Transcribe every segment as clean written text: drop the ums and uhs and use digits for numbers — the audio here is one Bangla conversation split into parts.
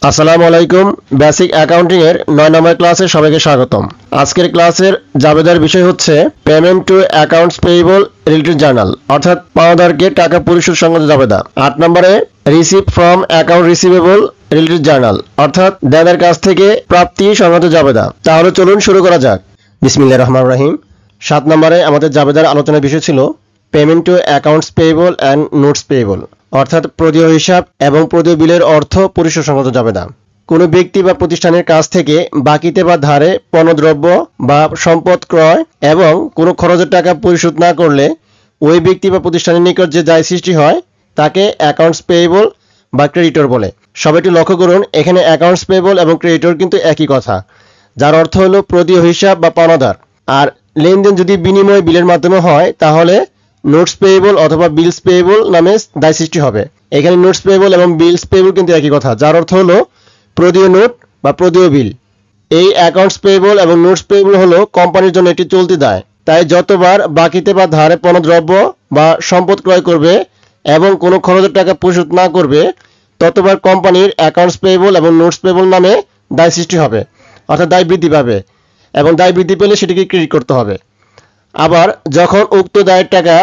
আসসালামু আলাইকুম। বেসিক অ্যাকাউন্টিং এর 9 নম্বর ক্লাসে সবাইকে স্বাগতম। আজকের ক্লাসের জাবেদার বিষয় হচ্ছে payment to accounts payable related journal, অর্থাৎ পাওনাদারকে টাকা পরিশোধ সংক্রান্ত জাবেদা। 8 নম্বরে receive from account receivable related journal, অর্থাৎ দেনার কাছ থেকে প্রাপ্তি সংক্রান্ত জাবেদা। তাহলে চলুন শুরু করা যাক। বিসমিল্লাহির রহমানির রহিম। 7 নম্বরে আমাদের জাবেদার আলোচনার বিষয় ছিল payment to accounts payable and notes payable, অর্থাৎ প্রদেয় হিসাব এবং প্রদেয় বিলের অর্থ পরিশোধ সংক্রান্ত জাবেদা। কোনো ব্যক্তি বা প্রতিষ্ঠানের কাছ থেকে বাকিতে বা ধারে পণ্যদ্রব্য বা সম্পদ ক্রয় এবং কোনো খরচের টাকা পরিশোধ না করলে ওই ব্যক্তি বা প্রতিষ্ঠানের নিকট যে দায় সৃষ্টি হয় তাকে অ্যাকাউন্টস পেয়েবল বা ক্রেডিটর বলে। সবাই একটু লক্ষ্য করুন, এখানে অ্যাকাউন্টস পেয়েবল এবং ক্রেডিটর কিন্তু একই কথা, যার অর্থ হলো প্রদেয় হিসাব বা পাওনাদার। আর লেনদেন যদি বিনিময় বিলের মাধ্যমে হয় তাহলে নোটস পেয়েবল অথবা বিলস পেয়েবল নামে দায় সৃষ্টি হবে। এখানে নোটস পেয়েবল এবং বিলস পেয়েবল কিন্তু একই কথা, যার অর্থ হলো প্রদেয় নোট বা প্রদেয় বিল। এই অ্যাকাউন্টস পেয়েবল এবং নোটস পেয়েবল হলো কোম্পানির জন্য একটি চলতি দায়। তাই যতবার বাকিতে বা ধারে পণ্যদ্রব্য বা সম্পদ ক্রয় করবে এবং কোনো খরচের টাকা পরিশোধ না করবে ততবার কোম্পানির অ্যাকাউন্টস পেয়েবল এবং নোটস পেয়েবল নামে দায় সৃষ্টি হবে, অর্থাৎ দায় বৃদ্ধি পাবে, এবং দায় বৃদ্ধি পেলে সেটিকে ক্রেডিট করতে হবে। আবার যখন উক্ত দায়ের টাকা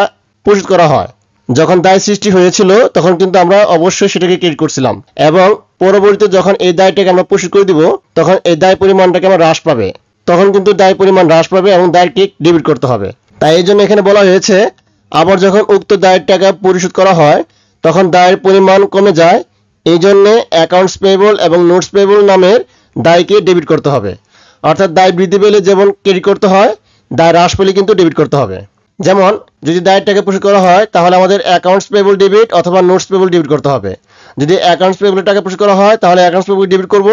পরিশোধ করা হয়, যখন দায় সৃষ্টি হয়েছিল তখন কিন্তু আমরা অবশ্যই সেটাকে ক্রেডিট করছিলাম, এবং পরবর্তীতে যখন এই দায়টাকে আমরা পরিশোধ করে দিব তখন এই দায় পরিমাণটাকে আমরা হ্রাস পাবে, তখন কিন্তু দায় পরিমাণ হ্রাস পাবে এবং দায়কে ডেবিট করতে হবে। তাই এই জন্য এখানে বলা হয়েছে আবার যখন উক্ত দায়ের টাকা পরিশোধ করা হয় তখন দায়ের পরিমাণ কমে যায়, এই জন্য অ্যাকাউন্টস পেয়েবল এবং নোটস পেয়েবল নামের দায়কে ডেবিট করতে হবে। অর্থাৎ দায় বৃদ্ধি পেলে যেমন ক্রেডিট করতে হয়, দায় হ্রাস পেলে কিন্তু ডেবিট করতে হবে। যেমন যদি দায়ের টাকা পরিশোধ করা হয় তাহলে আমাদের অ্যাকাউন্টস পেয়েবল ডেবিট অথবা নোটস পেয়েবল ডেবিট করতে হবে। যদি অ্যাকাউন্টস পেয়েবলের টাকা পরিশোধ করা হয় তাহলে অ্যাকাউন্টস পেয়েবল ডেবিট করব,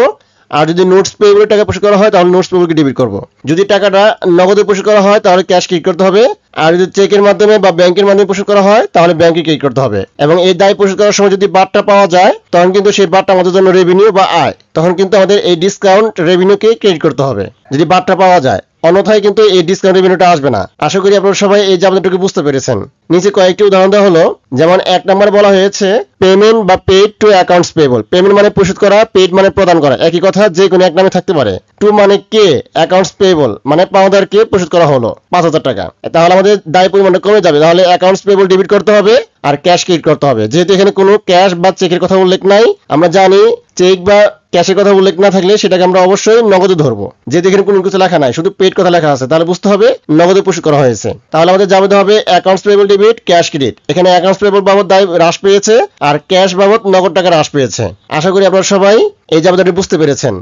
আর যদি নোটস পেয়েবলের টাকা পরিশোধ করা হয় তাহলে নোটস পেয়েবলকে ডেবিট করব। যদি টাকাটা নগদে পরিশোধ করা হয় তাহলে ক্যাশ ক্রেডিট করতে হবে, আর যদি চেকের মাধ্যমে বা ব্যাংকের মাধ্যমে পরিশোধ করা হয় তাহলে ব্যাংকে ক্রেডিট করতে হবে। এবং এই দায় পরিশোধ করার সময় যদি বারটা পাওয়া যায় তখন কিন্তু সেই বারটা আমাদের জন্য রেভিনিউ বা আয়, তখন কিন্তু আমাদের এই ডিসকাউন্ট রেভিনিউকে ক্রেডিট করতে হবে যদি বারটা পাওয়া যায়, অন্যথায় কিন্তু এই ডিসকাউন্ট রেভিনিউটা আসবে না। আশা করি আপনারা সবাই এই জাবেদাটুকু বুঝতে পেরেছেন। নিচে কয়েকটি উদাহরণ দেওয়া হলো, যেমন 1 নম্বরে বলা হয়েছে পেমেন্ট বা paid to accounts payable. Payment মানে পরিশোধ করা, পেড মানে প্রদান করা, একই কথা, যে কোনো এক নামে থাকতে পারে। টু মানে কে, অ্যাকাউন্টস পেয়েবল মানে পাওনাদারকে পরিশোধ করা হলো 5,000 টাকা, তাহলে আমাদের দায় পরিমাণটা কমে যাবে, তাহলে অ্যাকাউন্টস পেয়েবল ডেবিট করতে হবে আর ক্যাশ ক্রেডিট করতে হবে। যেহেতু এখানে কোনো ক্যাশ বা চেকের কথা উল্লেখ নাই, আমরা জানি চেক বা ক্যাশের কথা উল্লেখ না থাকলে সেটাকে আমরা অবশ্যই নগদে ধরবো। যেহেতু এখানে কোনো কিছু লেখা নাই, শুধু পেড কথা লেখা আছে, তাহলে বুঝতে হবে নগদে পরিশোধ করা হয়েছে। তাহলে আমাদের জাবেদা হবে accounts payable debit cash credit. এখানে অ্যাকাউন্টস পেয়েবল বাবদ দায় হ্রাস পেয়েছে আর ক্যাশ বাবদ নগদ টাকা হ্রাস পেয়েছে। আশা করি আপনারা সবাই এই জাবেদাটি বুঝতে পেরেছেন।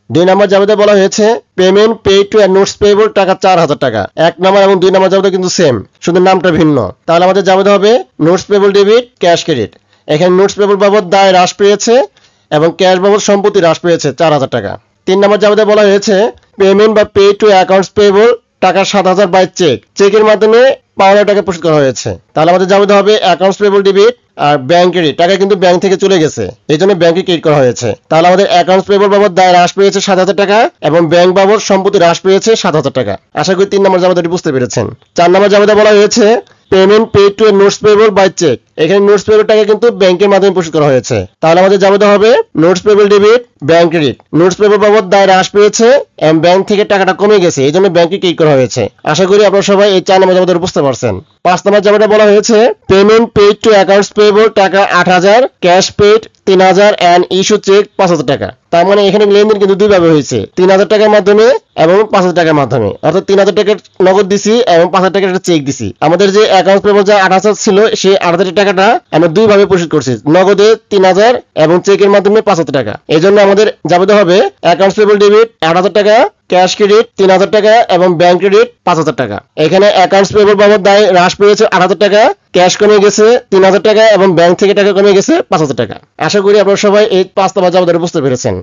2 নম্বর জাবেদা বলা হয়েছে payment paid to notes payable টাকা 4,000 টাকা। 1 নম্বর এবং 2 নম্বর জাবেদা কিন্তু সেম, শুধু নামটা ভিন্ন। তাহলে আমাদের জাবেদা হবে notes payable debit cash credit. এখানে নোটস পেয়েবল বাবদ দায় হ্রাস পেয়েছে এবং ক্যাশ বাবদ সম্পত্তি হ্রাস পেয়েছে 4,000 টাকা। 3 নম্বর জাবেদা বলা হয়েছে পেমেন্ট বা পে টু অ্যাকাউন্টস পেয়েবল টাকা 7,000 বাই চেক। চেকের মাধ্যমে পাওনা টাকা পরিশোধ করা হয়েছে, তাহলে আমাদের জাবেদা হবে অ্যাকাউন্টস পেয়েবল ডেবিট আর ব্যাংক ক্রেডিট। টাকা কিন্তু ব্যাংক থেকে চলে গেছে, এই জন্য ব্যাংকে ক্রেডিট করা হয়েছে। তাহলে আমাদের অ্যাকাউন্টস পেয়েবল বাবদ দায় হ্রাস পেয়েছে 7,000 টাকা এবং ব্যাংক বাবদ সম্পত্তি হ্রাস পেয়েছে 7,000 টাকা। আশা করি 3 নম্বর জাবেদাটি বুঝতে পেরেছেন। 4 নম্বর জাবেদা বলা হয়েছে payment paid to notes payable by cheque. এখানে নোটস পেয়েবল টাকা কিন্তু ব্যাংকের মাধ্যমে পরিশোধ করা হয়েছে, তাহলে আমাদের জাবেদা হবে notes payable debit bank credit. Notes payable বাবদ দায় হ্রাস পেয়েছে এবং ব্যাংক থেকে টাকাটা কমে গেছে, এই জন্য ব্যাংকে ক্রেডিট করা হয়েছে। আশা করি আপনারা সবাই এই 4 নম্বর জাবেদাটা বুঝতে পারছেন। 5 নম্বর জাবেদা বলা হয়েছে payment paid to accounts payable টাকা 8,000, cash paid 3,000 and issue cheque 5,000 টাকা। তার মানে এখানে লেনদেন কিন্তু দুই ভাবে হয়েছে, 3,000 টাকার মাধ্যমে এবং 5,000 টাকার মাধ্যমে, অর্থাৎ 3,000 টাকার নগদ দিছি এবং 5,000 টাকার একটা চেক দিছি। আমাদের যে অ্যাকাউন্টস পেয়েবল যা 8,000 ছিল সেই 8,000 টাকাটা আমরা দুই ভাবে পরিশোধ করছি, নগদে 3,000 এবং চেকের মাধ্যমে 5,000 টাকা। এই জন্য আমাদের জাবেদা হবে অ্যাকাউন্টস পেয়েবল ডেবিট 8,000 টাকা, ক্যাশ ক্রেডিট 3,000 টাকা এবং ব্যাংক ক্রেডিট 5,000 টাকা। এখানে অ্যাকাউন্টস পেয়েবল বাবদ দায় হ্রাস পেয়েছে 8,000 টাকা, ক্যাশ কমে গেছে 3,000 টাকা এবং ব্যাংক থেকে টাকা কমে গেছে 5,000 টাকা। আশা করি আপনারা সবাই এই 5 নম্বর জাবেদাটা বুঝতে পেরেছেন।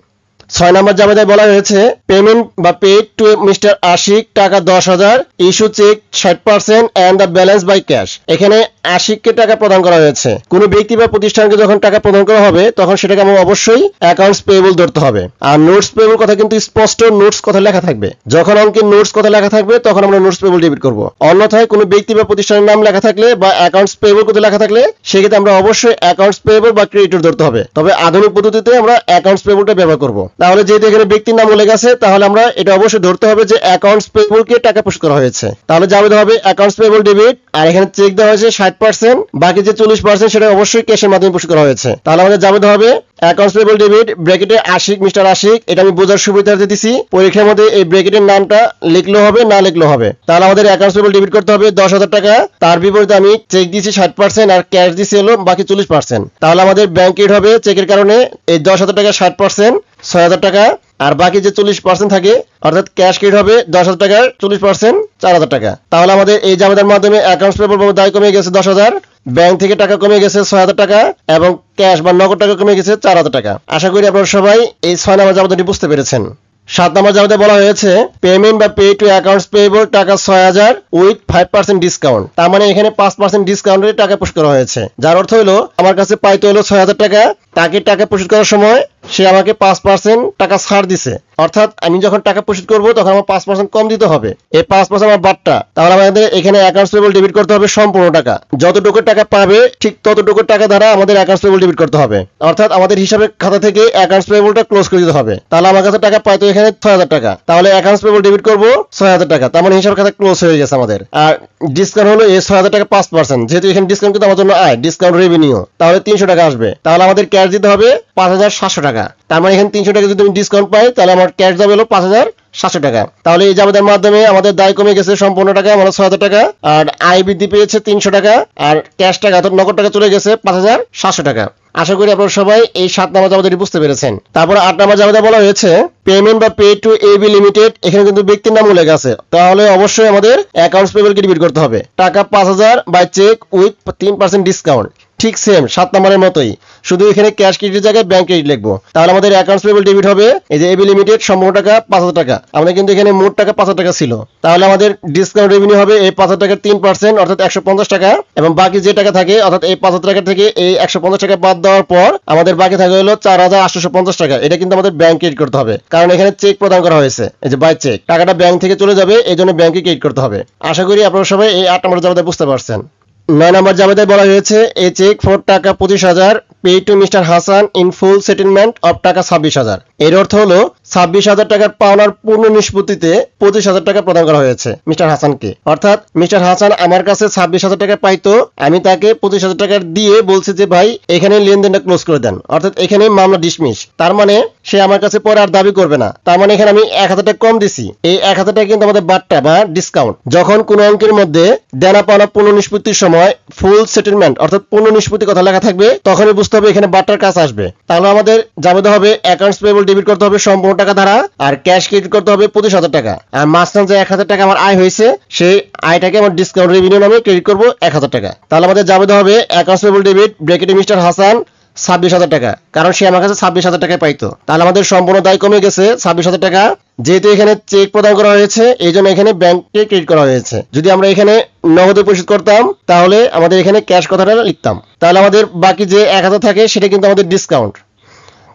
6 নম্বর জাবেদায় বলা হয়েছে পেমেন্ট বা পেড টু মিস্টার আশিক টাকা 10,000, issue cheque 60% and the balance by cash. এখানে আশিককে টাকা প্রদান করা হয়েছে। কোনো ব্যক্তি বা প্রতিষ্ঠানকে যখন টাকা প্রদান করা হবে তখন সেটাকে আমার অবশ্যই অ্যাকাউন্টস পেয়েবল ধরতে হবে। আর নোটস পেয়েবল কথা কিন্তু স্পষ্ট নোটস কথা লেখা থাকবে। যখন অঙ্কের নোটস কথা লেখা থাকবে তখন আমরা নোটস পেয়েবল ডেবিট করব। অন্যথায় কোনো ব্যক্তি বা প্রতিষ্ঠানের নাম লেখা থাকলে বা অ্যাকাউন্টস পেয়েবল কথা লেখা থাকলে সেক্ষেত্রে আমরা অবশ্যই অ্যাকাউন্টস পেয়েবল বা ক্রেডিটর ধরতে হবে। তবে আধুনিক পদ্ধতিতে আমরা অ্যাকাউন্টস পেয়েবলটা ব্যবহার করব। তাহলে যেহেতু এখানে ব্যক্তির নাম উল্লেখ আছে তাহলে আমরা এটা অবশ্যই ধরতে হবে যে অ্যাকাউন্টস পেয়েবলকে টাকা পরিশোধ করা হয়েছে। তাহলে যাবে হবে অ্যাকাউন্টস পেয়েবল ডেবিট, আর এখানে চেক দেওয়া হয়েছে 60%, বাকি যে 40% সেটা অবশ্যই ক্যাশের মাধ্যমে পরিশোধ করা হয়েছে। তাহলে আমাদের যাবে হবে অ্যাকাউন্টস পেয়েবল ডেবিট ব্র্যাকেটে আশিক মিস্টার আশিক, এটা আমি বোঝার সুবিধার্থে দিছি। পরীক্ষার মধ্যে এই ব্র্যাকেটের নামটা লিখলেও হবে না লিখলেও হবে। তাহলে আমাদের অ্যাকাউন্টস পেয়েবল ডেবিট করতে হবে 10,000 টাকা। তার বিপরীতে আমি চেক দিয়েছি 60% আর ক্যাশ দিয়েছি হলো বাকি 40%। তাহলে আমাদের ব্যাংক ক্রেডিট হবে চেকের কারণে এই 10,000 টাকা 60% 6,000 টাকা, আর বাকি যে 40% থাকে অর্থাৎ ক্যাশ ক্রেডিট হবে 10,000 টাকার 40% 4,000 টাকা। তাহলে আমাদের এই জাবেদার মাধ্যমে অ্যাকাউন্টস পেয়েবল দায় কমে গেছে 10,000, ব্যাংক থেকে টাকা কমে গেছে 6,000 টাকা এবং ক্যাশ বা নগদ টাকা কমে গেছে 4,000 টাকা। আশা করি আপনারা সবাই এই 6 নম্বর জাবেদাটি বুঝতে পেরেছেন। 7 নম্বর জাবেদায় বলা হয়েছে পেমেন্ট বা পে টু অ্যাকাউন্টস পেয়েবল টাকা 6,000 উইথ 5% ডিসকাউন্ট। তার মানে এখানে 5% ডিসকাউন্টের টাকা পরিশোধ করা হয়েছে, যার অর্থ হলো আমার কাছে পাইতে হলো 6,000 টাকা, তাকে টাকা পরিশোধ করার সময় সে আমাকে 5% টাকা ছাড় দিছে। অর্থাৎ আমি যখন টাকা পরিশোধ করবো তখন আমার 5% কম দিতে হবে। এই 5% আমার বাদটা। তাহলে আমাদের এখানে অ্যাকাউন্টস পেয়েবল ডেবিট করতে হবে সম্পূর্ণ টাকা। যতটুকু টাকা পাবে ঠিক ততটুকু টাকা দ্বারা আমাদের অ্যাকাউন্টস পেয়েবল ডেবিট করতে হবে। অর্থাৎ আমাদের হিসাবের খাতা থেকে অ্যাকাউন্টস পেয়েবলটা ক্লোজ করে দিতে হবে। তাহলে আমার কাছে টাকা পাইতো এখানে 6,000 টাকা, তাহলে অ্যাকাউন্টস পেয়েবল ডেবিট করবো 6,000 টাকা, তার মানে হিসাবের খাতা ক্লোজ হয়ে গেছে আমাদের। আর ডিসকাউন্ট হলো এই 6,000 টাকা 5%, যেহেতু এখানে ডিসকাউন্ট কিন্তু আমার জন্য আয় ডিসকাউন্ট রেভিনিউ, তাহলে 300 টাকা আসবে। তাহলে আমাদের ক্যাশ দিতে হবে 5,700 টাকা। তার মানে এখানে 300 টাকা যদি আমি ডিসকাউন্ট পাই তাহলে আমার ক্যাশ যাবে হলো 5,700 টাকা। তাহলে এই জাবেদার মাধ্যমে আমাদের দায় কমে গেছে সম্পূর্ণ টাকা মানে 6,000 টাকা, আর আয় বৃদ্ধি পেয়েছে 300 টাকা, আর ক্যাশ টাকা অর্থাৎ নগদ টাকা চলে গেছে 5,700 টাকা। আশা করি আপনারা সবাই এই 7 নম্বর জাবেদাটি বুঝতে পেরেছেন। তারপর 8 নম্বর জাবেদা বলা হয়েছে পেমেন্ট বা পে টু এবি লিমিটেড, এখানে কিন্তু ব্যক্তির নাম উল্লেখ আছে। তাহলে অবশ্যই আমাদের অ্যাকাউন্টস পেয়েবলকে ডেবিট করতে হবে টাকা 5,000 বাই চেক উইথ 3% ডিসকাউন্ট। ঠিক সেম 7 নম্বরের মতোই, শুধু এখানে ক্যাশ ক্রেডিটের জায়গায় ব্যাংক ক্রেডিট লিখবো। তাহলে আমাদের অ্যাকাউন্টস পেয়েবল ডেবিট হবে এই যে এবি লিমিটেড সম্পূর্ণ টাকা 5,000 টাকা। আমাদের কিন্তু এখানে মোট টাকা 5,000 টাকা ছিল। তাহলে আমাদের ডিসকাউন্ট রেভিনিউ হবে এই 5,000 টাকার 3% অর্থাৎ 150 টাকা, এবং বাকি যে টাকা থাকে অর্থাৎ এই 5,000 টাকা থেকে এই 150 টাকা বাদ দেওয়ার পর আমাদের বাকি থাকে হলো 4,850 টাকা। এটা কিন্তু আমাদের ব্যাংক ক্রেডিট করতে হবে, কারণ এখানে চেক প্রদান করা হয়েছে এই যে বাই চেক, টাকাটা ব্যাংক থেকে চলে যাবে, এই জন্য ব্যাংকে ক্রেডিট করতে হবে। আশা করি আপনারা সবাই এই 8 নম্বর জাবেদা বুঝতে পারছেন। 9 নম্বর জাবেদায় বলা হয়েছে এ চেক ফর টাকা 25,000 pay to mister Hasan in full settlement of টাকা 26,000। এর অর্থ হলো 26,000 টাকার পাওনার পূর্ণ নিষ্পত্তিতে 25,000 টাকা প্রদান করা হয়েছে মিস্টার হাসানকে। অর্থাৎ মিস্টার হাসান আমার কাছে 26,000 টাকা পাইতো, আমি তাকে 25,000 টাকা দিয়ে বলছি যে ভাই এখানে লেনদেনটা ক্লোজ করে দেন, অর্থাৎ এখানে মামলা ডিসমিস। তার মানে সে আমার কাছে পরে আর দাবি করবে না। তার মানে এখানে আমি 1,000 টাকা কম দিছি। এই 1,000 টাকা কিন্তু আমাদের বাট্টা বা ডিসকাউন্ট। যখন কোন অঙ্কের মধ্যে দেনা পাওনা পূর্ণ নিষ্পত্তির সময় ফুল সেটেলমেন্ট অর্থাৎ পূর্ণ নিষ্পত্তি কথা লেখা থাকবে তখনই বুঝতে হবে এখানে বাট্টার কাজ আসবে। তাহলে আমাদের জাবেদা হবে অ্যাকাউন্টস পেয়েবল ডেবিট করতে হবে সম্পূর্ণ টাকা দ্বারা, আর ক্যাশ ক্রেডিট করতে হবে 25,000 টাকা। আর মাঝখানে যে 1,000 টাকা আমার আয় হয়েছে সেই আয়টাকে আমার ডিসকাউন্ট রেভিনিউ নামে ক্রেডিট করবো 1,000 টাকা। তাহলে আমাদের জাবেদা হবে অ্যাকাউন্টস পেয়েবল ডেবিট ব্র্যাকেটে মিস্টার হাসান 26,000 টাকা, কারণ সে আমার কাছে 26,000 টাকা পাইতো। তাহলে আমাদের সম্পূর্ণ দায় কমে গেছে 26,000 টাকা। যেহেতু এখানে চেক প্রদান করা হয়েছে এই জন্য এখানে ব্যাংকে ক্রেডিট করা হয়েছে। যদি আমরা এখানে নগদে পরিশোধ করতাম তাহলে আমাদের এখানে ক্যাশ কথাটা লিখতাম। তাহলে আমাদের বাকি যে 1,000 থাকে সেটা কিন্তু আমাদের ডিসকাউন্ট।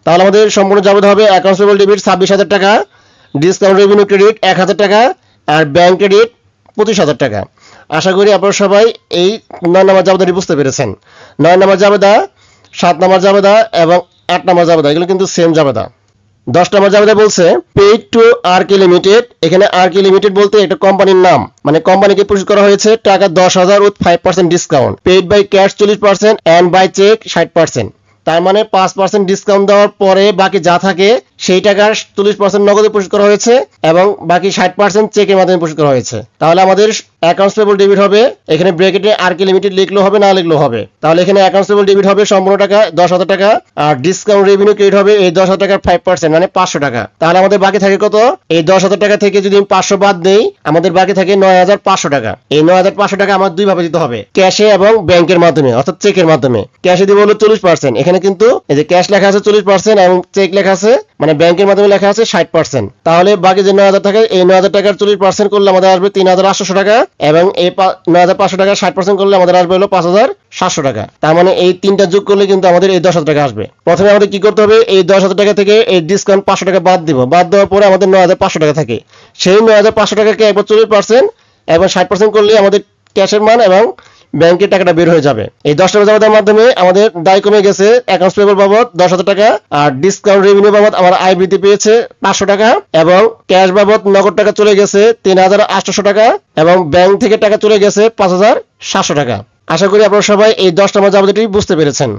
তাহলে আমাদের সম্পূর্ণ জাবেদা হবে অ্যাকাউন্টস পেয়েবল ডেবিট 26,000 টাকা, ডিসকাউন্ট রেভিনিউ ক্রেডিট 1,000 টাকা, আর ব্যাংক ক্রেডিট 25,000 টাকা। আশা করি আপনারা সবাই এই 9 নম্বর জাবেদাটি বুঝতে পেরেছেন। 9 নম্বর জাবেদা, 7 নম্বর জাবেদা এবং 8 নম্বর জাবেদা এগুলো কিন্তু সেম জাবেদা। 10 নম্বর জাবেদা বলছে পেইড টু আরকে লিমিটেড। এখানে আরকে লিমিটেড বলতে একটা কোম্পানির নাম, মানে কোম্পানিকে পরিশোধ করা হয়েছে টাকা 10,000 with 5% discount, paid by cash 40% and by cheque 60%। তার মানে 5% ডিসকাউন্ট দেওয়ার পরে বাকি যা থাকে সেই টাকার 40% নগদে পরিশোধ করা হয়েছে এবং বাকি 60% চেকের মাধ্যমে পরিশোধ করা হয়েছে। তাহলে আমাদের অ্যাকাউন্টস পেয়েবল ডেবিট হবে এখানে ব্র্যাকেটে আরকে লিমিটেড লিখলেও হবে না লিখলেও হবে। তাহলে এখানে অ্যাকাউন্টস পেয়েবল ডেবিট হবে সম্পূর্ণ টাকা 10,000 টাকা, আর ডিসকাউন্ট রেভিনিউ ক্রেডিট হবে এই 10,000 টাকার 5% মানে 500 টাকা। তাহলে আমাদের বাকি থাকে কত? এই 10,000 টাকা থেকে যদি আমি 500 বাদ দেই আমাদের বাকি থাকে 9,500 টাকা। এই 9,500 টাকা আমার দুই ভাবে দিতে হবে, ক্যাশে এবং ব্যাংকের মাধ্যমে অর্থাৎ চেকের মাধ্যমে। ক্যাশে দিব হলো 40%, এখানে কিন্তু এই যে ক্যাশ লেখা আছে 40% এবং চেক লেখা আছে মানে ব্যাংকের মাধ্যমে লেখা আছে 60%, তাহলে বাকি যে 9,000 টাকা, এই 9,000 টাকার 40% করলে আমাদের আসবে 3,800 টাকা, এবং এই 9,500 টাকা 60% করলে আমাদের আসবে হলো 5,700 টাকা। তার মানে এই তিনটা যোগ করলে কিন্তু আমাদের এই 10,000 টাকা আসবে। প্রথমে আমাদের কি করতে হবে, এই 10,000 টাকা থেকে এই ডিসকাউন্ট 500 টাকা বাদ দিব, বাদ দেওয়ার পরে আমাদের 9,500 টাকা থাকে, সেই 9,500 টাকাকে একবার 40% এবং 60% করলে আমাদের ক্যাশের মান এবং ব্যাংকের টাকাটা বের হয়ে যাবে। এই 10 টাকা জমা দেওয়ার মাধ্যমে আমাদের দায় কমে গেছে অ্যাকাউন্টস পেয়েবল বাবদ 10,000 টাকা, আর ডিসকাউন্ট রেভিনিউ বাবদ আমার আয় বৃদ্ধি পেয়েছে 500 টাকা, এবং ক্যাশ বাবদ নগদ টাকা চলে গেছে 3,800 টাকা, এবং ব্যাংক থেকে টাকা চলে গেছে 5,700 টাকা। আশা করি আপনারা সবাই এই 10 নম্বর জাবেদাটি বুঝতে পেরেছেন।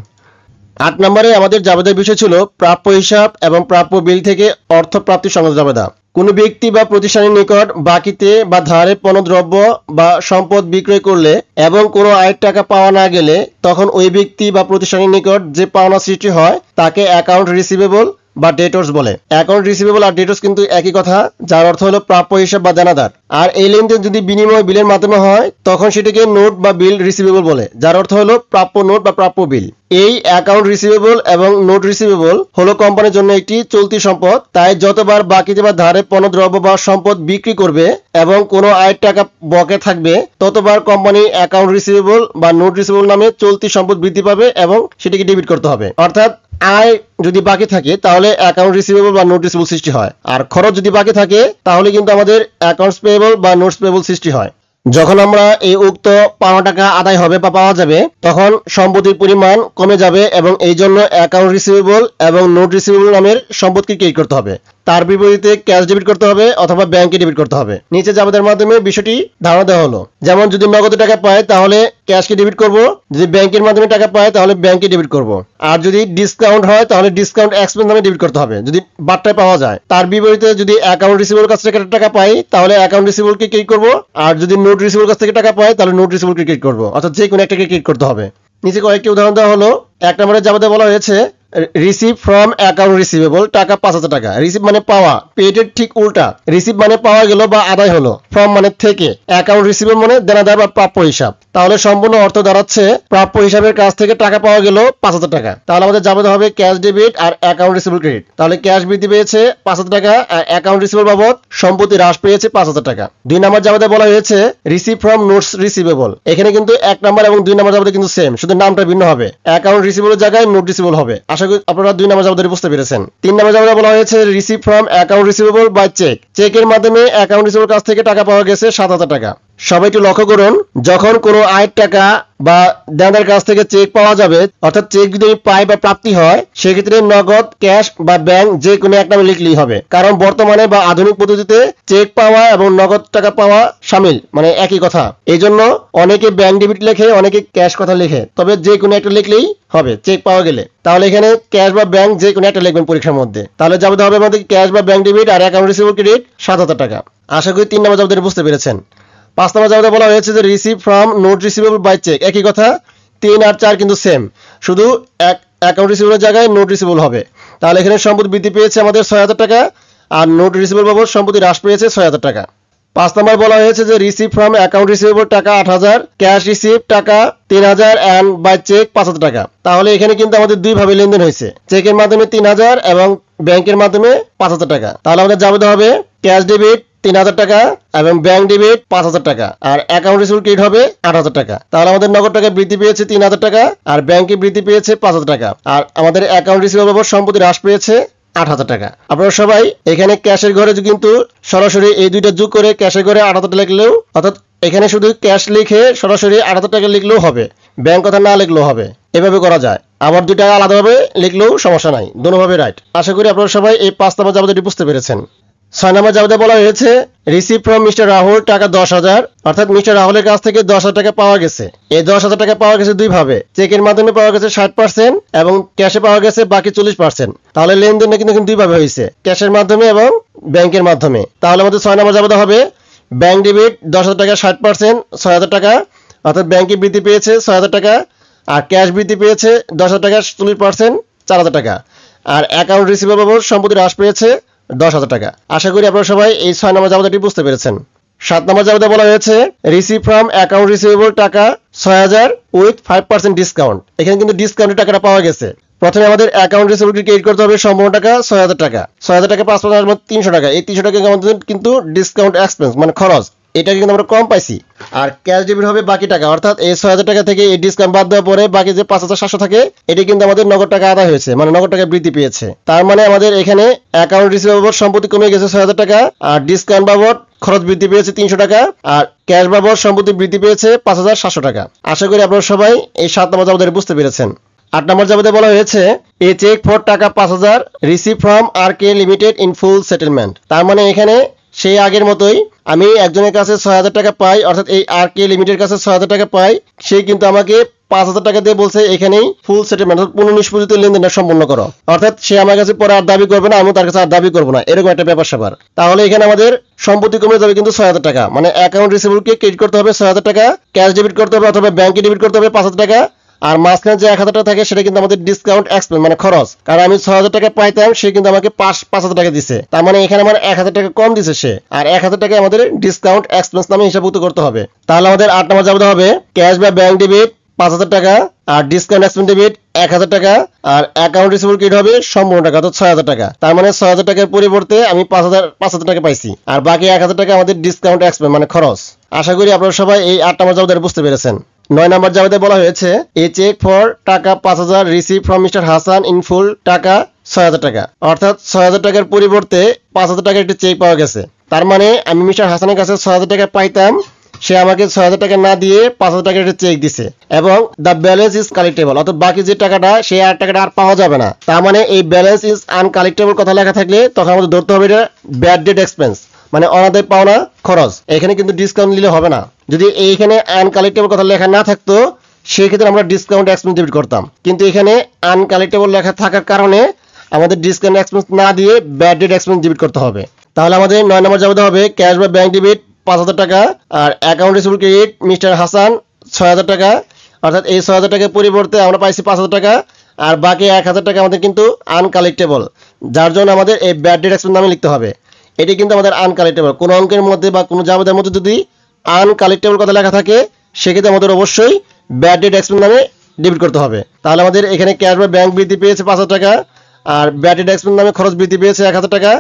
8 নম্বরে আমাদের জাবেদার বিষয় ছিল প্রাপ্য হিসাব এবং প্রাপ্য বিল থেকে অর্থ প্রাপ্তি সংক্রান্ত জাবেদা। কোনো ব্যক্তি বা প্রতিষ্ঠানের নিকট বাকিতে বা ধারে পণ্যদ্রব্য বা সম্পদ বিক্রয় করলে এবং কোনো আয়ের টাকা পাওয়া না গেলে তখন ওই ব্যক্তি বা প্রতিষ্ঠানের নিকট যে পাওনা সৃষ্টি হয় তাকে অ্যাকাউন্ট রিসিভেবল বা ডেটর্স বলে। অ্যাকাউন্ট রিসিভেবল আর ডেটর্স কিন্তু একই কথা, যার অর্থ হলো প্রাপ্য হিসাব বা দেনাদার। আর এই লেনদেন যদি বিনিময় বিলের মাধ্যমে হয় তখন সেটাকে নোট বা বিল রিসিভেবল বলে, যার অর্থ হলো প্রাপ্য নোট বা প্রাপ্য বিল। এই অ্যাকাউন্ট রিসিভেবল এবং নোট রিসিভেবল হলো কোম্পানির জন্য একটি চলতি সম্পদ, তাই যতবার বাকিতে বা ধারে পণ্যদ্রব্য বা সম্পদ বিক্রি করবে এবং কোনো আয়ের টাকা বকে থাকবে ততবার কোম্পানি অ্যাকাউন্ট রিসিভেবল বা নোট রিসিভেবল নামে চলতি সম্পদ বৃদ্ধি পাবে এবং সেটিকে ডেবিট করতে হবে। অর্থাৎ আয় যদি বাকি থাকে তাহলে অ্যাকাউন্ট রিসিভেবল বা নোট রিসিভেবল সৃষ্টি হয়, আর খরচ যদি বাকি থাকে তাহলে কিন্তু আমাদের অ্যাকাউন্টস পেয়েবল বা নোটস পেয়েবল সৃষ্টি হয়। যখন আমরা এই উক্ত পাওনা টাকা আদায় হবে বা পাওয়া যাবে তখন সম্পত্তির পরিমাণ কমে যাবে এবং এই জন্য অ্যাকাউন্ট রিসিভেবল এবং নোট রিসিভেবল নামের সম্পদকে ক্রেডিট করতে হবে। তার বিপরীতে ক্যাশ ডেবিট করতে হবে অথবা ব্যাংকে ডেবিট করতে হবে। নিচে জাবেদার মাধ্যমে বিষয়টি ধারণা দেওয়া হলো। যেমন যদি নগদে টাকা পায় তাহলে ক্যাশকে ডেবিট করব, যদি ব্যাংকের মাধ্যমে টাকা পায় তাহলে ব্যাংকে ডেবিট করব, আর যদি ডিসকাউন্ট হয় তাহলে ডিসকাউন্ট এক্সপেন্স নামে ডেবিট করতে হবে যদি বাট্টায় পাওয়া যায়। তার বিপরীতে যদি অ্যাকাউন্ট রিসিভেবল কাছ থেকে টাকা পাই তাহলে অ্যাকাউন্ট রিসিভেবলকে ক্রেডিট করব, আর যদি নোট রিসিভেবল কাছ থেকে টাকা পাই তাহলে নোট রিসিভেবলকে ক্রেডিট করব, অর্থাৎ যে কোনো একটাকে ক্রেডিট করতে হবে। নিচে কয়েকটি উদাহরণ দেওয়া হলো। 1 নম্বরে জাবেদা বলা হয়েছে রিসিভ ফ্রম অ্যাকাউন্ট রিসিভেবল টাকা 5,000 টাকা। রিসিভ মানে পাওয়া, পেডের ঠিক উল্টা। রিসিভ মানে পাওয়া গেল বা আদায় হলো, ফ্রম মানে থেকে, অ্যাকাউন্ট রিসিভেবল মানে দেনাদার বা প্রাপ্য হিসাব। তাহলে সম্পূর্ণ অর্থ দাঁড়াচ্ছে প্রাপ্য হিসাবের কাছ থেকে টাকা পাওয়া গেল 5,000 টাকা। তাহলে আমাদের জাবেদা হবে ক্যাশ ডেবিট আর অ্যাকাউন্ট রিসিভেবল ক্রেডিট। তাহলে ক্যাশ বৃদ্ধি পেয়েছে 5,000 টাকা আর অ্যাকাউন্ট রিসিভেবল বাবদ সম্পত্তি হ্রাস পেয়েছে 5,000 টাকা। 2 নম্বর জাবেদা বলা হয়েছে রিসিভ ফ্রম নোটস রিসিভেবল। এখানে কিন্তু 1 নম্বর এবং 2 নম্বর জাবেদা কিন্তু সেম, শুধু নামটা ভিন্ন হবে। অ্যাকাউন্ট রিসিভেবল জায়গায় নোট রিসিভেবল হবে। আশা করি আপনারা 2 নম্বর জাবেদাটি বুঝতে পেরেছেন। 3 নম্বর জাবেদা বলা হয়েছে receive from account receivable by cheque. চেকের মাধ্যমে অ্যাকাউন্ট রিসিভেবল কাছ থেকে টাকা পাওয়া গেছে 7,000 টাকা। সবাই একটু লক্ষ্য করুন, যখন কোনো আয়ের টাকা বা দেনাদার কাছ থেকে চেক পাওয়া যাবে, অর্থাৎ চেক যদি পাই বা প্রাপ্তি হয়, সেক্ষেত্রে নগদ, ক্যাশ বা ব্যাংক যে কোনো এক নামে লিখলেই হবে, কারণ বর্তমানে বা আধুনিক পদ্ধতিতে চেক পাওয়া এবং নগদ টাকা পাওয়া শামিল, মানে একই কথা। এই জন্য অনেকে ব্যাংক ডেবিট লেখে, অনেকে ক্যাশ কথা লেখে, তবে যে কোনো একটা লিখলেই হবে চেক পাওয়া গেলে। তাহলে এখানে ক্যাশ বা ব্যাংক যে কোনো একটা লিখবেন পরীক্ষার মধ্যে। তাহলে জাবেদা হবে আমাদের ক্যাশ বা ব্যাংক ডেবিট আর অ্যাকাউন্ট রিসিভেবল ক্রেডিট 7,000 টাকা। আশা করি 3 নম্বর জাবেদাটি বুঝতে পেরেছেন। 5 নম্বর জাবেদা বলা হয়েছে যে receive from note receivable by cheque. একই কথা, 3 আর 4 কিন্তু সেম, শুধু অ্যাকাউন্ট রিসিভেবলের জায়গায় নোট রিসিভেবল হবে। তাহলে এখানে সম্পত্তি বৃদ্ধি পেয়েছে আমাদের 6,000 টাকা আর নোট রিসিভেবল বাবদ সম্পত্তি হ্রাস পেয়েছে 6,000 টাকা। 5 নম্বর বলা হয়েছে যে রিসিভ ফ্রম অ্যাকাউন্ট রিসিভেবল টাকা 8,000, ক্যাশ রিসিভ টাকা 3,000 এন্ড বাই চেক 5,000 টাকা। তাহলে এখানে কিন্তু আমাদের দুই ভাবে লেনদেন হয়েছে, চেকের মাধ্যমে 3,000 এবং ব্যাংকের মাধ্যমে 5,000 টাকা। তাহলে আমাদের জাবেদা হবে ক্যাশ ডেবিট 3,000 টাকা এবং ব্যাংক ডেবিট 5,000 টাকা আর অ্যাকাউন্ট রিসিভেবল ক্রেডিট হবে 8,000 টাকা। তাহলে আমাদের নগদ টাকা বৃদ্ধি পেয়েছে 3,000 টাকা আর ব্যাংকে বৃদ্ধি পেয়েছে 5,000 টাকা আর আমাদের অ্যাকাউন্ট রিসিভেবল বাবদ সম্পত্তি হ্রাস পেয়েছে 8,000 টাকা। আপনারা সবাই এখানে ক্যাশের ঘরে কিন্তু সরাসরি এই দুইটা যোগ করে ক্যাশের ঘরে 8,000 টাকা লিখলেও, অর্থাৎ এখানে শুধু ক্যাশ লিখে সরাসরি 8,000 টাকা লিখলেও হবে, ব্যাংক কথা না লিখলেও হবে, এভাবে করা যায়। আবার 2 টাকা আলাদাভাবে লিখলেও সমস্যা নাই, দুটোভাবে রাইট। আশা করি আপনারা সবাই এই 5 নম্বর জাবেদাটি বুঝতে পেরেছেন। 6 নম্বর জাবেদা বলা হয়েছে রিসিভ ফ্রম মিস্টার রাহুল টাকা 10,000, অর্থাৎ মিস্টার রাহুলের কাছ থেকে 10,000 টাকা পাওয়া গেছে। এই 10,000 টাকা পাওয়া গেছে দুই ভাবে, চেকের মাধ্যমে পাওয়া গেছে 60% এবং ক্যাশে পাওয়া গেছে বাকি 40%। তাহলে লেনদেনটা কিন্তু দুই ভাবে হয়েছে, ক্যাশের মাধ্যমে এবং ব্যাংকের মাধ্যমে। তাহলে আমাদের 6 নম্বর জাবেদা হবে ব্যাংক ডেবিট 10,000 টাকা 60% 6,000 টাকা, অর্থাৎ ব্যাংকে বৃদ্ধি পেয়েছে 6,000 টাকা আর ক্যাশ বৃদ্ধি পেয়েছে 10,000 টাকা 40% 4,000 টাকা আর অ্যাকাউন্ট রিসিভেবল বাবদ সম্পত্তি হ্রাস পেয়েছে 10,000 টাকা। আশা করি আপনারা সবাই এই 6 নম্বর জাবেদাটি বুঝতে পেরেছেন। 7 নম্বর জাবেদা বলা হয়েছে রিসিভ ফ্রম অ্যাকাউন্ট রিসিভেবল টাকা 6,000 উইথ 5% ডিসকাউন্ট। এখানে কিন্তু ডিসকাউন্টের টাকাটা পাওয়া গেছে, প্রথমে আমাদের অ্যাকাউন্ট রিসিভেবল ক্রেডিট করতে হবে সম্পূর্ণ টাকা ৬০০০ টাকা। ৬০০০ টাকা ৫% মধ্যে ৩০০ টাকা। এই ৩০০ টাকা আমাদের কিন্তু ডিসকাউন্ট এক্সপেন্স মানে খরচ, এটা কিন্তু আমরা কম পাইছি। আর ক্যাশ ডেবিট হবে বাকি টাকা, অর্থাৎ এই ৬০০০ টাকা থেকে এই ডিসকাউন্ট বাদ দেওয়ার পরে বাকি যে ৫৭০০ থাকে এটি কিন্তু আমাদের নগদ টাকা আদায় হয়েছে, মানে নগদ টাকা বৃদ্ধি পেয়েছে। তার মানে আমাদের এখানে অ্যাকাউন্ট রিসিভেবল সম্পত্তি কমে গেছে ৬০০০ টাকা, আর ডিসকাউন্ট বাবদ খরচ বৃদ্ধি পেয়েছে ৩০০ টাকা, আর ক্যাশ বাবদ সম্পত্তি বৃদ্ধি পেয়েছে ৫৭০০ টাকা। আশা করি আপনারা সবাই এই ৭ নম্বর জাবেদা বুঝতে পেরেছেন। ৮ নম্বর জাবেদা বলা হয়েছে এ cheque for taka ৫০০০ receive from RK limited in full settlement. তার মানে এখানে সেই আগের মতোই আমি একজনের কাছে ৬০০০ টাকা পাই, অর্থাৎ এই আরকে লিমিটেড কাছে ৬০০০ টাকা পাই, সে কিন্তু আমাকে ৫০০০ টাকা দিয়ে বলছে এখানেই ফুল সেটেলমেন্ট অর্থাৎ পুনঃনিষ্পত্তিত লেনদেনটা সম্পন্ন করো, অর্থাৎ সে আমার কাছে পরে আর দাবি করবে না, আমি তার কাছে আর দাবি করবো না, এরকম একটা ব্যাপার স্যাপার। তাহলে এখানে আমাদের সম্পত্তি কমে যাবে কিন্তু ৬০০০ টাকা, মানে অ্যাকাউন্ট রিসিভেবলকে ক্রেডিট করতে হবে ৬০০০ টাকা, ক্যাশ ডেবিট করতে হবে অথবা ব্যাংকে ডেবিট করতে হবে ৫০০০ টাকা, আর মাঝখানে যে ১০০০ টাকা থাকে সেটা কিন্তু আমাদের ডিসকাউন্ট এক্সপেন্স মানে খরচ, কারণ আমি ৬০০০ টাকা পাইতাম, সে কিন্তু আমাকে ৫০০০ টাকা দিছে, তার মানে এখানে আমার ১০০০ টাকা কম দিছে সে, আর ১০০০ টাকা আমাদের ডিসকাউন্ট এক্সপেন্স নামে হিসাবভুক্ত করতে হবে। তাহলে আমাদের ৮ নম্বর জাবেদা হবে ক্যাশ বা ব্যাংক ডেবিট ৫০০০ টাকা, আর ডিসকাউন্ট এক্সপেন্স ডেবিট ১০০০ টাকা, আর অ্যাকাউন্ট রিসিভেবল ক্রেডিট হবে সম্পূর্ণ টাকা অর্থাৎ ৬০০০ টাকা। তার মানে ৬০০০ টাকার পরিবর্তে আমি ৫০০০ টাকা পাইছি, আর বাকি ১০০০ টাকা আমাদের ডিসকাউন্ট এক্সপেন্স মানে খরচ। আশা করি আপনারা সবাই এই ৮ নম্বর জাবেদা বুঝতে পেরেছেন। ৯ নম্বর জাবেদায় বলা হয়েছে এ cheque for taka ৫০০০ receive from mister Hasan in full টাকা ৬০০০ টাকা, অর্থাৎ ৬০০০ টাকার পরিবর্তে ৫০০০ টাকার একটি চেক পাওয়া গেছে। তার মানে আমি মিস্টার হাসানের কাছে ৬০০০ টাকা পাইতাম, সে আমাকে ৬০০০ টাকা না দিয়ে ৫০০০ টাকার একটা চেক দিছে, এবং দ্য ব্যালেন্স ইজ কালেক্টেবল অর্থাৎ বাকি যে টাকাটা সেই টাকাটা আর পাওয়া যাবে না। তার মানে এই ব্যালেন্স ইজ আনকালেক্টেবল কথা লেখা থাকলে তখন আমাদের ধরতে হবে এটা ব্যাড ডেট এক্সপেন্স মানে অনাদায় পাওনা খরচ, এখানে কিন্তু ডিসকাউন্ট নিলে হবে না। যদি এইখানে আনকালেক্টেবল কথা লেখা না থাকতো সেই ক্ষেত্রে আমরা ডিসকাউন্ট এক্সপেন্স ডেবিট করতাম, কিন্তু এখানে আনকালেক্টেবল লেখা থাকার কারণে আমাদের ডিসকাউন্ট এক্সপেন্স না দিয়ে ব্যাড ডেট এক্সপেন্স ডেবিট করতে হবে। তাহলে আমাদের ৯ নম্বর জাবেদা হবে ক্যাশ বা ব্যাংক ডেবিট ৫০০০ টাকা, আর account receivable credit mister Hasan ৬০০০ টাকা, অর্থাৎ এই ৬০০০ টাকার পরিবর্তে আমরা পাইছি ৫০০০ টাকা, আর বাকি ১০০০ টাকা আমাদের কিন্তু আনকালেক্টেবল, যার জন্য আমাদের এই ব্যাড ডেট এক্সপেন্স নামে লিখতে হবে। এটি কিন্তু আমাদের আনকালেক্টেবল, কোনো অঙ্কের মধ্যে বা কোনো জাবেদার মধ্যে যদি আনকালেক্টেবল কথা লেখা থাকে সেক্ষেত্রে আমাদের অবশ্যই ব্যাড ডেট এক্সপেন্স নামে ডেবিট করতে হবে। তাহলে আমাদের এখানে ক্যাশ বা ব্যাংক বৃদ্ধি পেয়েছে ৫০০০ টাকা, আর ব্যাড ডেট এক্সপেন্স নামে খরচ বৃদ্ধি পেয়েছে ১০০০ টাকা,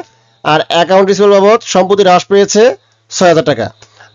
আর অ্যাকাউন্ট রিসিভেবল বাবদ সম্পত্তি হ্রাস পেয়েছে ৬০০০ টাকা।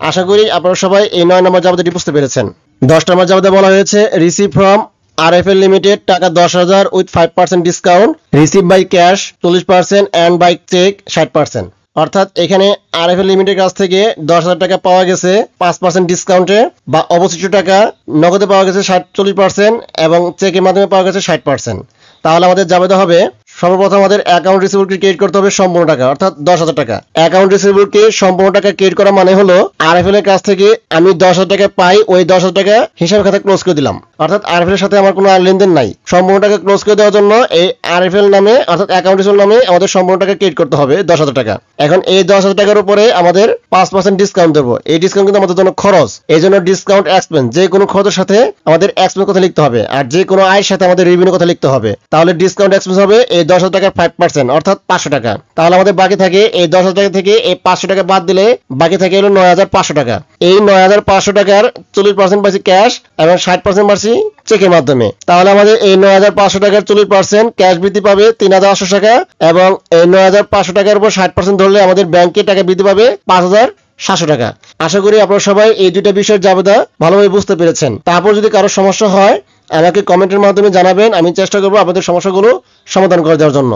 আশা করি আপনারা সবাই এই ৯ নম্বর জাবেদাটি বুঝতে পেরেছেন। ১০ নম্বর জাবেদা বলা হয়েছে রিসিভ ফ্রম আরএফএল লিমিটেড টাকা ১০০০০ with 5% discount receive by cash 40% and by cheque 60%, অর্থাৎ এখানে আরএফএল লিমিটেড কাছ থেকে ১০০০০ টাকা পাওয়া গেছে 5% ডিসকাউন্টে, বা অবশিষ্ট টাকা নগদে পাওয়া গেছে 40% এবং চেকের মাধ্যমে পাওয়া গেছে 60%। তাহলে আমাদের জাবেদা হবে সর্বপ্রথম আমাদের অ্যাকাউন্ট রিসিভেবলকে ক্রেডিট করতে হবে সম্পূর্ণ টাকা অর্থাৎ ১০০০০ টাকা। অ্যাকাউন্ট রিসিভেবলকে সম্পূর্ণ টাকা ক্রেডিট করা মানে হলো আরএফএল এর কাছ থেকে আমি ১০০০০ টাকা পাই, ওই ১০০০০ টাকা হিসাব খাতা ক্লোজ করে দিলাম, অর্থাৎ আরএফএল এর সাথে আমার কোনো লেনদেন নাই। সম্পূর্ণ টাকা ক্লোজ করে দেওয়ার জন্য এই আরএফএল নামে অর্থাৎ অ্যাকাউন্ট রিসিভেবল নামে আমাদের সম্পূর্ণ টাকা ক্রেডিট করতে হবে ১০০০০ টাকা। এখন এই ১০০০০ টাকার উপরে আমাদের ৫% ডিসকাউন্ট দেবো, এই ডিসকাউন্ট কিন্তু আমাদের জন্য খরচ, এই জন্য ডিসকাউন্ট এক্সপেন্স যে কোনো খরচের সাথে আমাদের এক্সপেন্স কথা লিখতে হবে, আর যে কোনো আয়ের সাথে আমাদের রেভিনিউ কথা লিখতে হবে। তাহলে ডিসকাউন্ট এক্সপেন্স হবে এই ১০০০০ টাকার 5% অর্থাৎ ৫০০ টাকা। তাহলে আমাদের বাকি থাকে এই ১০০০০ টাকা থেকে এই ৫০০ টাকা বাদ দিলে বাকি থাকে হলো ৯৫০০ টাকা। এই ৯৫০০ টাকার ৪০% পাচ্ছি ক্যাশ এবং ৬০% পাচ্ছি চেকের মাধ্যমে। তাহলে আমাদের এই ৯৫০০ টাকার ৪০% ক্যাশ বৃদ্ধি পাবে ৩৮০০ টাকা, এবং এই ৯৫০০ টাকার উপর ৬০% ধরলে আমাদের ব্যাংকে টাকা বৃদ্ধি পাবে ৫৭০০ টাকা। আশা করি আপনারা সবাই এই দুইটা বিষয়ের জাবেদা ভালোভাবে বুঝতে পেরেছেন। তারপর যদি কারো সমস্যা হয় আমাকে কমেন্টের মাধ্যমে জানাবেন, আমি চেষ্টা করবো আপনাদের সমস্যাগুলো সমাধান করে দেওয়ার জন্য।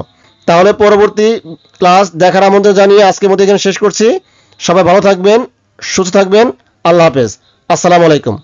তাহলে পরবর্তী ক্লাস দেখার আমন্ত্রণ জানিয়ে আজকের মতো এখানে শেষ করছি। সবাই ভালো থাকবেন, সুস্থ থাকবেন, আল্লাহ হাফেজ, আসসালামু আলাইকুম।